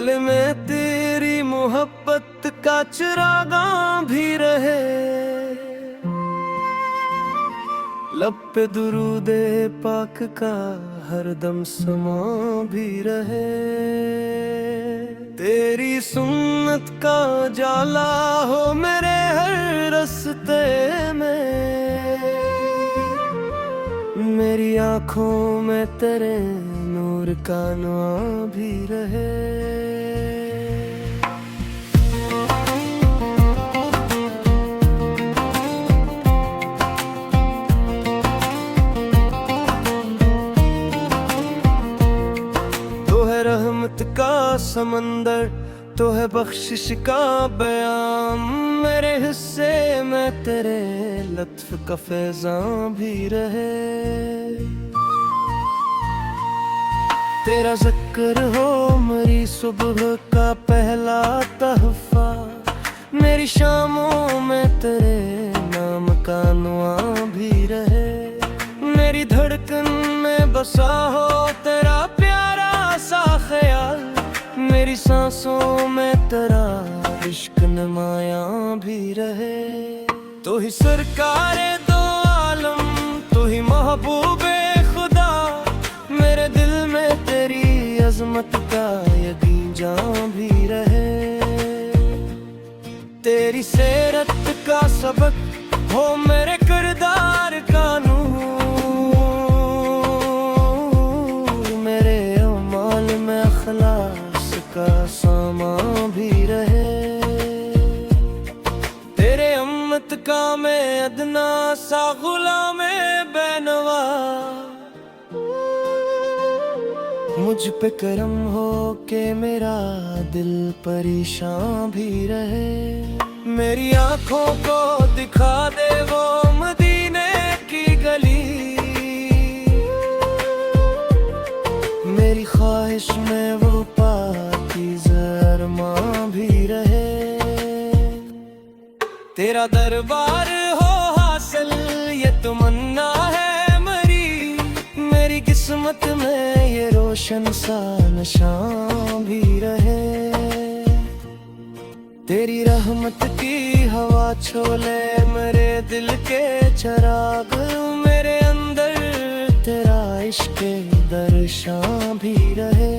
गले में तेरी मोहब्बत का चिरागा भी रहे, लब पे दुरूदे पाक का हरदम समा भी रहे। तेरी सुन्नत का जाला हो मेरे हर रस्ते में, मेरी आँखों में तेरे नूर का नुआ भी रहे। तो है रहमत का समंदर, तो है बख्शिश का बयान, मेरे हिस्से में तेरे लत्फ का फैज़ां भी रहे। तेरा ज़िक्र हो मेरी सुबह का पहला तहफ़ा, मेरी शामों में तेरे नाम का नुआ भी रहे। मेरी धड़कन में बसा हो तेरा प्यारा सा ख्याल, मेरी सांसों में तेरा इश्क नुमायां भी रहे। तो ही सरकारे दो आलम, तो ही महबूबे खुदा, मेरे दिल में तेरी अजमत का यकीन जान भी रहे। तेरी सीरत का सबक हो मेरे किरदार का नूर, मेरे अमाल में अखलास का सामा भी रहे। तेरे अम्मत का मैं अदना सा गुलाम बेनवा, मुझ पे करम हो के मेरा दिल परेशान भी रहे। मेरी आँखों को दिखा दे वो मदीने की गली, मेरी ख्वाहिश में वो पाकीज़ा अरमां भी रहे। तेरा दरबार हो हासिल ये तमन्ना है मरी, मेरी किस्मत में ये रोशन सा निशान भी रहे। तेरी रहमत की हवा छोले मेरे दिल के चिराग, मेरे अंदर तेरा इश्क दर्शान भी रहे।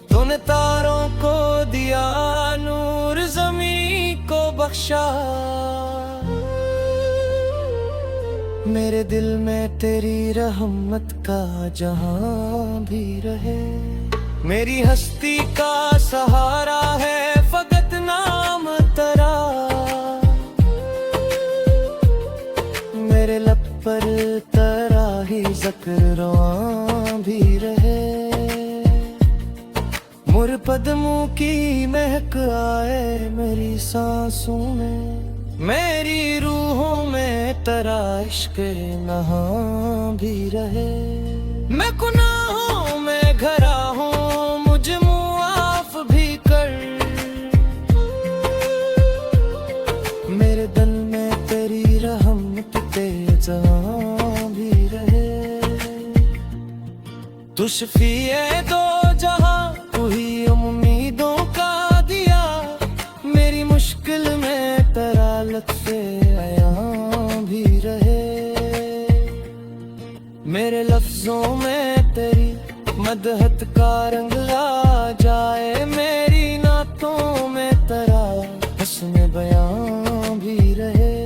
तूने तारों को दिया नूर, ज़मीं को बख्शा, मेरे दिल में तेरी रहमत का जहां भी रहे। मेरी हस्ती का सहारा है फकत नाम तेरा, मेरे लब पर तेरा ही ज़िक्र रवां भी रहे। मुरपदमों की महक आए मेरी सांसों में, मेरी रूहों में तेरा इश्क नहां भी रहे। मैं गुनाहों में घरा हूँ मुझे मुआफ भी कर, मेरे दिल में तेरी रहमत तेज़ां भी रहे। तू शफ़ीए दो जहां, तू ही उम्मीदों का दिया, मेरी मुश्किल में तेरा लत्फ़े अयां भी रहे। मेरे लफ्ज़ों में तेरी मदहत का रंग आ जाए, मेरी नातों में तेरा हुस्न बयां भी रहे।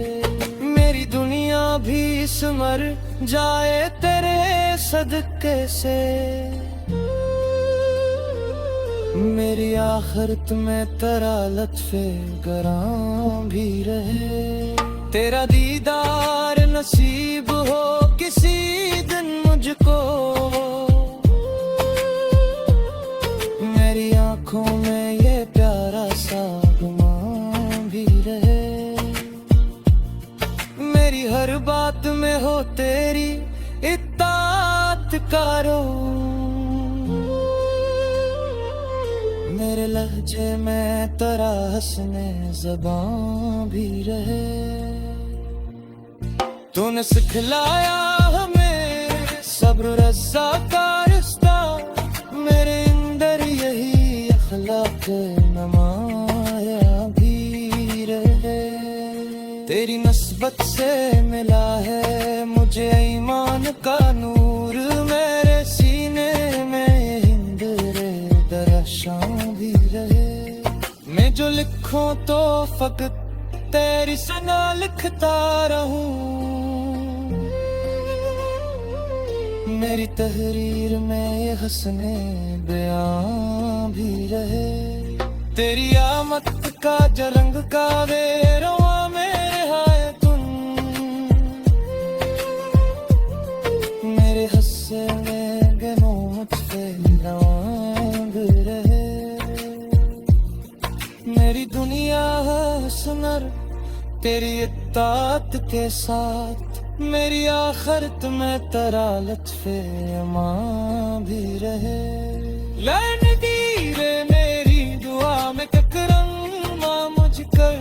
मेरी दुनिया भी सिमर जाए तेरे सदक़े से, मेरी आखिरत में तेरा लत्फ़े गरां भी रहे। तेरा दीदार नसीब हो किसी दिन मुझको, मेरी आँखों में ये प्यारा सा गुमान भी रहे। मेरी हर बात में हो तेरी इत्तात कारो, मेरे लहजे में तेरा हंसने ज़बान भी रहे। तूने सिखलाया हमें सब्र रज़्ज़ा का रिश्ता, मेरे अंदर यही अखलाक तुझे नमाया भी रहे। तेरी नस्बत से मिला है मुझे ईमान का नूर, मेरे सीने में हिंद रे दरशां भी रहे। मैं जो लिखूं तो फकत तेरी सना लिखता रहूं, मेरी तहरीर में ये हसने बयां भी रहे। तेरी आमद का जरंग का वे रवा मेरे हाय तुम, मेरे हस्से में गनो मुझसे रवांग रहे। मेरी दुनिया है हुस्नर तेरी इत्तात के साथ, मेरी आखिरत में तेरा लत्फ़े अमां भी रहे। लैन दीरे मेरी दुआ में ककरम मुझ कर,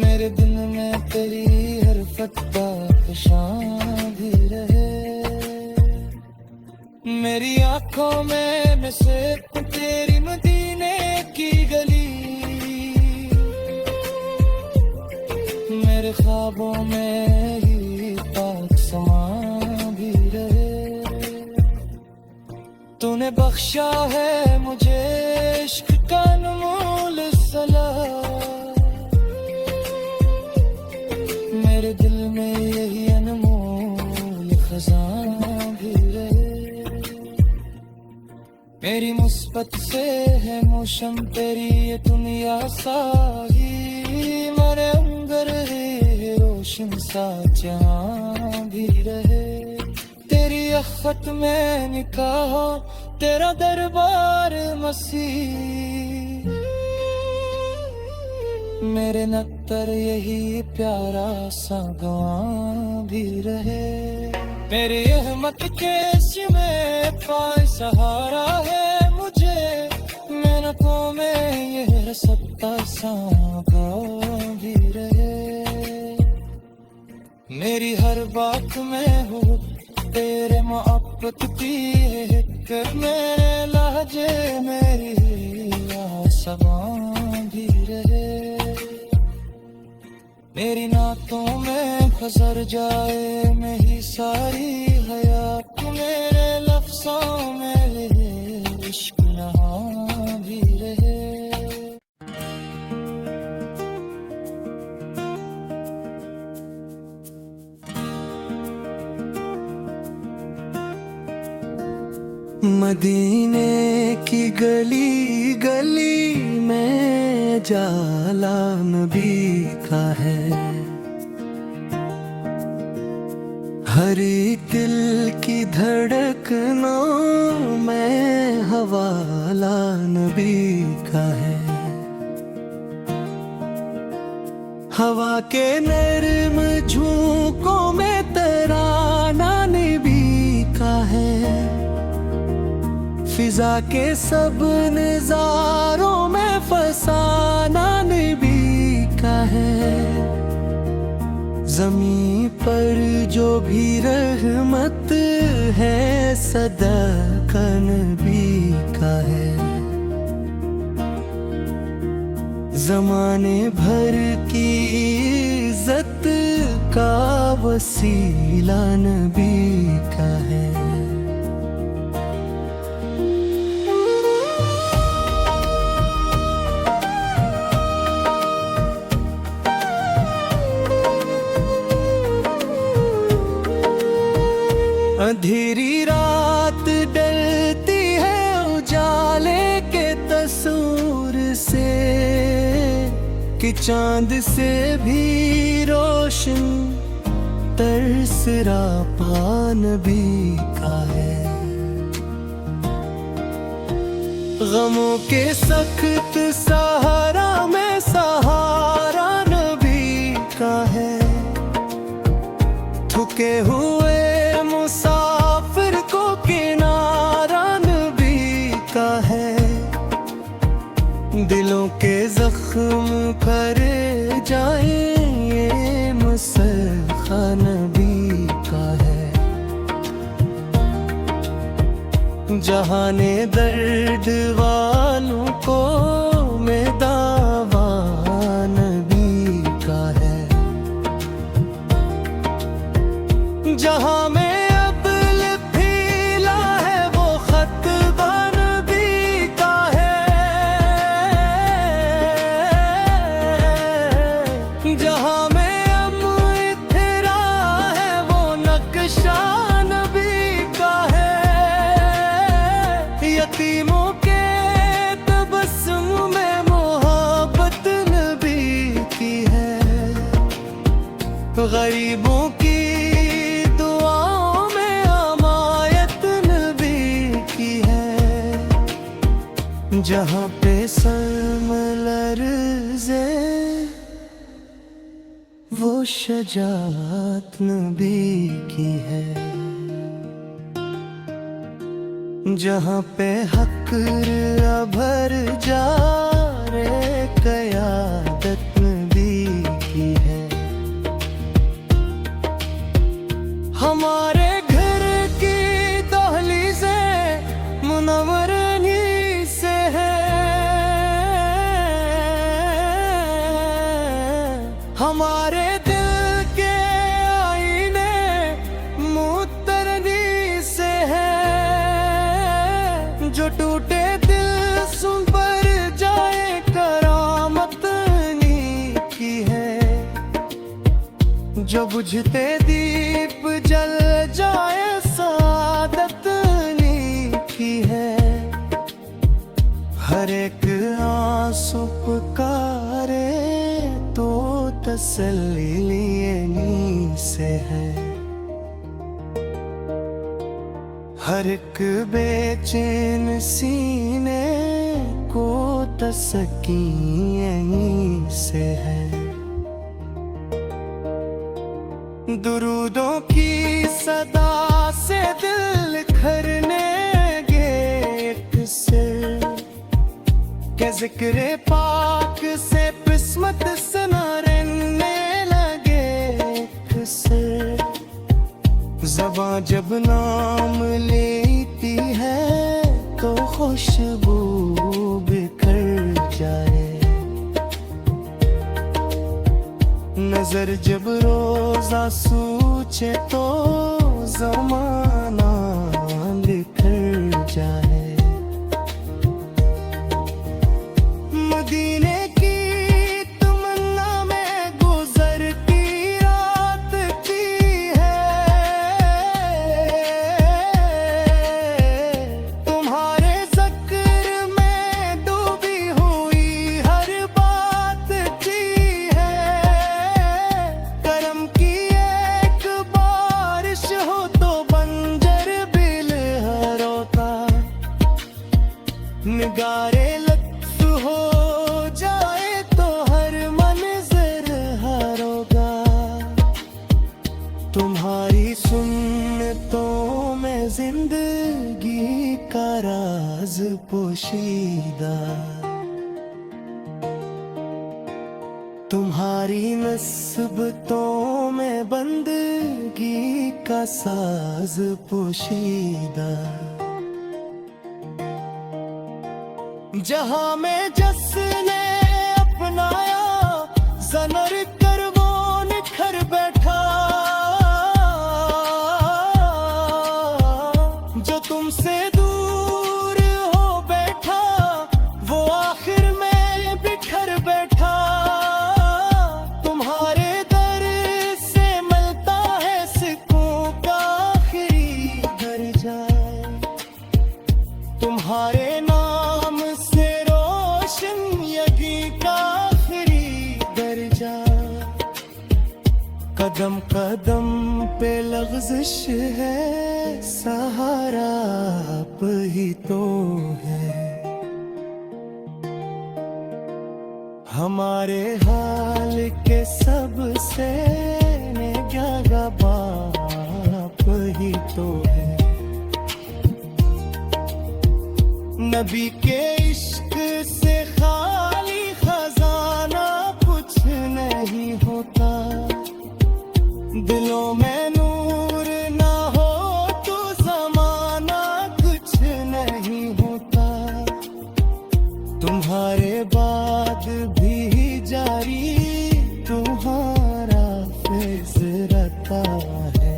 मेरे दिल में तेरी हर फत्ता शान भी रहे। मेरी आंखों में मैं से तेरी मदीने की गली, मेरे ख्वाबों में ही पाक समा भी रहे। तूने बख्शा है मुझे इश्क का अनमोल सलाह, मेरे दिल में यही अनमोल खजाना भी रहे। मेरी मुस्बत से है मौसम तेरी ये दुनिया साही, मेरे अंदर है रोशन सा जहां भी रहे। तेरी अखत में निकाह तेरा दरबार मसीह, मेरे नक्तर यही प्यारा सा गवां भी रहे। मेरी अहमत के में पाए सहारा है मुझे, मेहनतों में ये सत्ता सा गवां भी रहे। मेरी हर बात में हो तेरे मोहब्बत की है, मेरे लहजे मेरी आसमां भी रहे। मेरी नातों में गुजर जाए मेरी सारी हयात, मेरे लफ्ज़ों में इश्क नहा भी रहे। मदीने की गली गली में जाला नबी का है, हर एक दिल की धड़कनों में हवाला नबी का है। हवा के नरम झोंकों में तराना नबी का है, फिजा के सब नजारों में फसाना नबी का है। ज़मीं पर जो भी रहमत है सदका नबी का है। ज़माने भर की इज्जत का वसीला नबी का है। अंधेरी रात डरती है उजाले के तसूर से, कि चांद से भी रोशन तरसरा नबी का है। गमों के सख्त सहारा में सहारा नबी का है। थके हुए मुसाफिर को किनारा नबी का है। दिलों के जख्म भरे जाएं ये मुसखा नबी का है। जहाने दर्द वालों को में दावा नबी का है। जहां में अब फीला है वो खत नबी का है। जहां में अब इतरा है वो नक्शा नबी का है। यतीमों के तबस्सुम में मोहब्बत नबी की है। गरीबों की दुआओं में अमायत नबी की है। जहाँ पे सल्म लर्ज़े वो शजाअत नबी की है। जहाँ पे हक़्र अभर जा रे क़यादत नबी की है। हमारे घर की दहलीज़े मुनव्वर इन्हीं से है। हमारे दिल के आईने मुअत्तर इन्हीं से है। जो टूटे दिल सुन पर जाए करामत इन्हीं की है। जो बुझते दीप जल जाए सादत इन्हीं की है। हर एक आंसू पुकारे तो तसल्ली इन्हीं से है। हर एक बेचैन सीने को तस्कीन यहीं से है। दुरूदों की सदा से दिल खरने गे एक सिर के ज़िक्र पाक से किस्मत सनारने लगे एक सिर। ज़बां जब नाम लेती है तो खुशबू बिखर जाए। नजर जब रोज़ा सूचे तो ज़माना बिखर जाए। मदीने की तमन्ना में गुजरती रात की है। तुम्हारे ज़िक्र में डूबी हुई हर बात की है। करम की एक बारिश हो तो बंजर बिलहरों का निगारे लत्फ हो जाए तो हर मंज़र हरोगा। तुम्हारी सुन्नतों में जिंदगी का राज पोशीदा। तुम्हारी नस्बतों में बंदगी का साज पोशीदा। जहाँ में जस्ने अपनाया ज़नर कर वो निखर बैठा। जो तुमसे दूर हो बैठा वो आखिर में बिखर बैठा। तुम्हारे दर से मिलता है सिक्कों का आखिरी दर्जा। तुम्हारे नाम से रोशन यगी का आखिरी दर्जा। कदम कदम पे लग़ज़िश है सहारा आप ही तो है। हमारे हाल के सबसे निगहबा आप ही तो है। नबी के इश्क से खाली खजाना कुछ नहीं होता। दिलों में नूर ना हो तो ज़माना कुछ बाद भी जारी तुम्हारा फेस रहता है।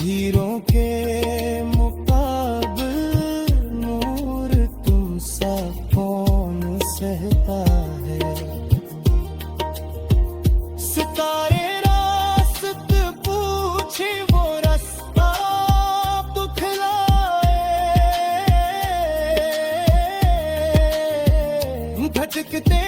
हीरों के मुकाबले नूर तुमसा कौन सहता है। सितारे रास्त पूछे वो रास्ता दिखलाए, भटकते